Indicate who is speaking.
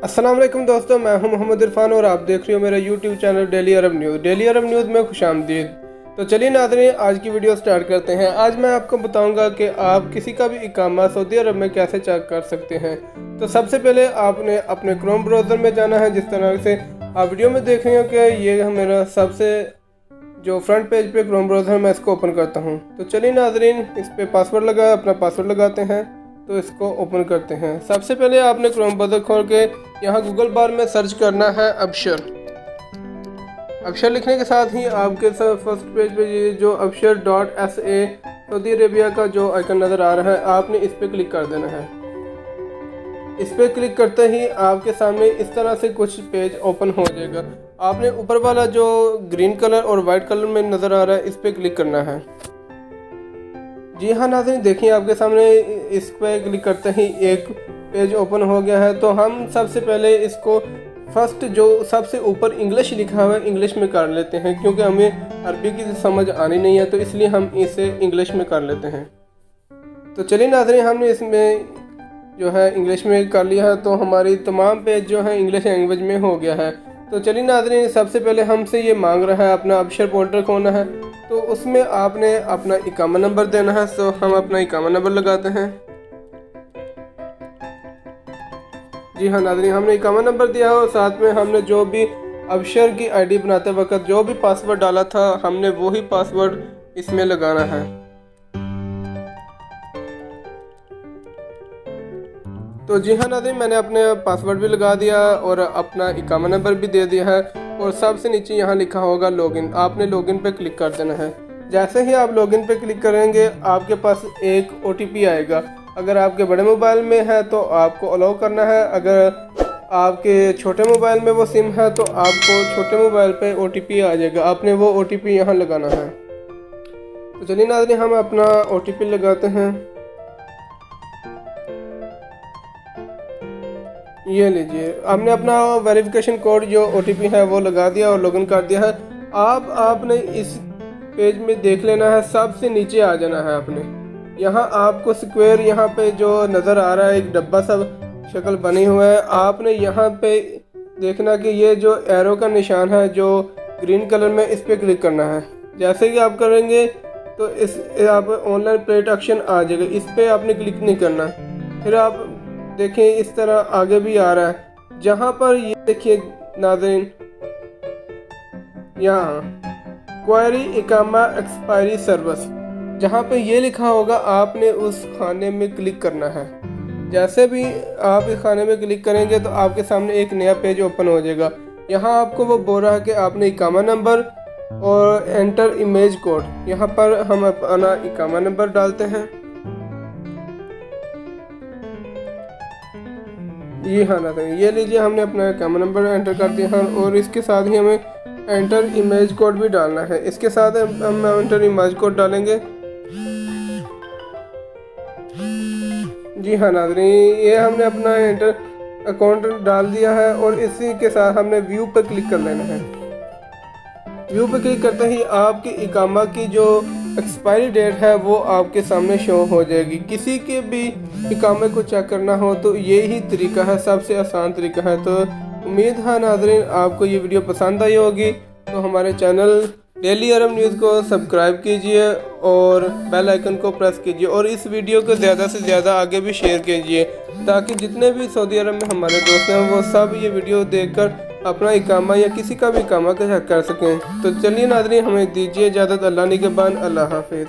Speaker 1: अस्सलाम वालेकुम दोस्तों, मैं हूं मोहम्मद इरफान और आप देख रहे हो मेरा यूट्यूब चैनल डेली अरब न्यूज़। डेली अरब न्यूज़ में खुशामदीद। तो चलिए नाज़रीन, आज की वीडियो स्टार्ट करते हैं। आज मैं आपको बताऊंगा कि आप किसी का भी इकामा सऊदी अरब में कैसे चेक कर सकते हैं। तो सबसे पहले आपने अपने क्रोम ब्राउज़र में जाना है। जिस तरह से आप वीडियो में देख रहे हो कि ये मेरा सबसे जो फ्रंट पेज पे क्रोम ब्राउज़र मैं इसको ओपन करता हूँ। तो चलिए नाज़रीन, इस पर पासवर्ड अपना पासवर्ड लगाते हैं। तो इसको ओपन करते हैं। सबसे पहले आपने क्रोम ब्राउज़र खोल के यहाँ गूगल बार में सर्च करना है अबशर। अबशर लिखने के साथ ही आपके फर्स्ट पेज पे ये जो abshir.sa सऊदी अरेबिया का जो आइकन नज़र आ रहा है, आपने इस पर क्लिक कर देना है। इस पर क्लिक करते ही आपके सामने इस तरह से कुछ पेज ओपन हो जाएगा। आपने ऊपर वाला जो ग्रीन कलर और वाइट कलर में नज़र आ रहा है, इस पर क्लिक करना है। जी हाँ नाज़रीन, देखिए आपके सामने इस पर क्लिक करते ही एक पेज ओपन हो गया है। तो हम सबसे पहले इसको फर्स्ट जो सबसे ऊपर इंग्लिश लिखा हुआ है, इंग्लिश में कर लेते हैं, क्योंकि हमें अरबी की समझ आनी नहीं है, तो इसलिए हम इसे इंग्लिश में कर लेते हैं। तो चलिए नाज़रीन, हमने इसमें जो है इंग्लिश में कर लिया है। तो हमारी तमाम पेज जो है इंग्लिश लैंग्वेज में हो गया है। तो चलिए नाज़रीन, सबसे पहले हमसे ये मांग रहा है अपना अबशर पोर्टल खोलना है। तो उसमें आपने अपना इकामा नंबर देना है। तो हम अपना इकामा नंबर लगाते हैं। जी हाँ नाज़रीन, हमने इकामा नंबर दिया और साथ में हमने जो भी अबशर की आईडी बनाते वक्त जो भी पासवर्ड डाला था, हमने वही पासवर्ड इसमें लगाना है। तो जी हाँ नाज़रीन, मैंने अपने पासवर्ड भी लगा दिया और अपना इकामा नंबर भी दे दिया है। और सबसे नीचे यहाँ लिखा होगा लॉगिन। आपने लॉगिन पे क्लिक कर देना है। जैसे ही आप लॉगिन पे क्लिक करेंगे, आपके पास एक OTP आएगा। अगर आपके बड़े मोबाइल में है तो आपको अलाउ करना है। अगर आपके छोटे मोबाइल में वो सिम है तो आपको छोटे मोबाइल पे OTP आ जाएगा। आपने वो OTP यहाँ लगाना है। तो चलिए नाज़रीन, हम अपना OTP लगाते हैं। ये लीजिए, हमने अपना वेरिफिकेशन कोड जो OTP है वो लगा दिया और लॉगिन कर दिया है। आपने इस पेज में देख लेना है, सबसे नीचे आ जाना है। आपने यहाँ आपको स्क्वायर यहाँ पे जो नज़र आ रहा है, एक डब्बा सा शक्ल बनी हुआ है। आपने यहाँ पे देखना कि ये जो एरो का निशान है जो ग्रीन कलर में, इस पर क्लिक करना है। जैसे कि आप करेंगे तो इस आप ऑनलाइन पेड एक्शन आ जाएगा। इस पर आपने क्लिक नहीं करना। फिर आप देखें इस तरह आगे भी आ रहा है, जहाँ पर ये देखिए नाज़रीन, यहाँ क्वेरी इकामा एक्सपायरी सर्विस, जहाँ पे ये लिखा होगा, आपने उस खाने में क्लिक करना है। जैसे भी आप इस खाने में क्लिक करेंगे तो आपके सामने एक नया पेज ओपन हो जाएगा। यहाँ आपको वो बोल रहा है कि आपने इकामा नंबर और एंटर इमेज कोड। यहाँ पर हम अपना इकामा नंबर डालते हैं। जी हाँ नाज़रीन, ये लीजिए, हमने अपना इकामा नंबर एंटर कर दिया है और इसके साथ ही हमें एंटर इमेज कोड भी डालना है। इसके साथ हम एंटर इमेज कोड डालेंगे। जी हाँ नाज़रीन, ये हमने अपना एंटर अकाउंट डाल दिया है और इसी के साथ हमने व्यू पर क्लिक कर लेना है। व्यू पर क्लिक करते ही आपके इकामा की जो एक्सपायरी डेट है वो आपके सामने शो हो जाएगी। किसी के भी इकामे को चेक करना हो तो ये ही तरीका है, सबसे आसान तरीका है। तो उम्मीद है नाज़रीन आपको ये वीडियो पसंद आई होगी। तो हमारे चैनल डेली अरब न्यूज़ को सब्सक्राइब कीजिए और बेल आइकन को प्रेस कीजिए और इस वीडियो को ज़्यादा से ज़्यादा आगे भी शेयर कीजिए, ताकि जितने भी सऊदी अरब में हमारे दोस्त हैं वो सब ये वीडियो देखकर अपना इकामा या किसी का भी इकामा चेक कर सकें। तो चलिए नाज़रीन, हमें दीजिए इजाज़त। अल्लाह निगहबान। अल्लाह हाफिज़।